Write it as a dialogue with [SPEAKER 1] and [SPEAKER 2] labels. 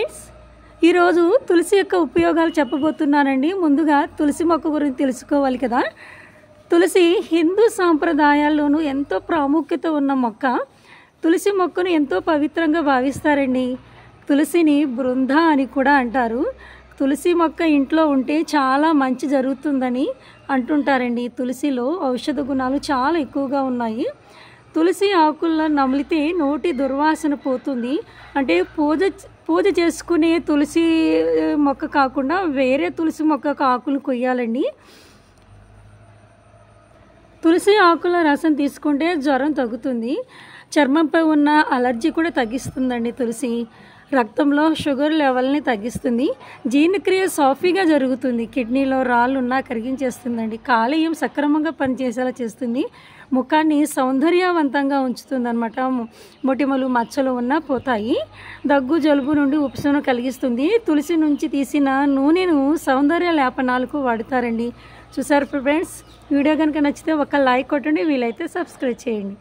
[SPEAKER 1] Friends, ఈరోజు తులసి యొక్క ఉపయోగాలు చెప్పబోతున్నానండి. ముందుగా తులసి మొక్క గురించి తెలుసుకోవాలి కదా. తులసి హిందూ సాంప్రదాయాల్లోనూ ఎంతో ప్రాముఖ్యత ఉన్న మొక్క. తులసి మొక్కను ఎంతో పవిత్రంగా భావిస్తారండి. తులసిని బృంద అని కూడా అంటారు. తులసి మొక్క ఇంట్లో ఉంటే చాలా మంచి జరుగుతుందని అంటుంటారండి. తులసిలో ఔషధ గుణాలు చాలా ఎక్కువగా ఉన్నాయి. తులసి ఆకులను నమిలితే నోటి దుర్వాసన పోతుంది. అంటే పూజ చేసుకునే తులసి మొక్క కాకుండా వేరే తులసి మొక్క ఆకులు కొయ్యాలండి. తులసి ఆకుల రసం తీసుకుంటే జ్వరం తగ్గుతుంది. చర్మంపై ఉన్న అలర్జీ కూడా తగ్గిస్తుందండి. తులసి రక్తంలో షుగర్ లెవెల్ని తగ్గిస్తుంది. జీర్ణక్రియ సాఫీగా జరుగుతుంది. కిడ్నీలో రాళ్ళు ఉన్నా కరిగించేస్తుందండి. కాలేయం సక్రమంగా పనిచేసేలా చేస్తుంది. ముఖాన్ని సౌందర్యవంతంగా ఉంచుతుంది అనమాట. మొటిమలు మచ్చలు ఉన్నా పోతాయి. దగ్గు జలుబు నుండి ఉపశమనం కలిగిస్తుంది. తులసి నుంచి తీసిన నూనెను సౌందర్య లేపనాలకు వాడతారండి. చూసారు ఫ్రెండ్స్, వీడియో కనుక నచ్చితే ఒక లైక్ కొట్టండి, వీలైతే సబ్స్క్రైబ్ చేయండి.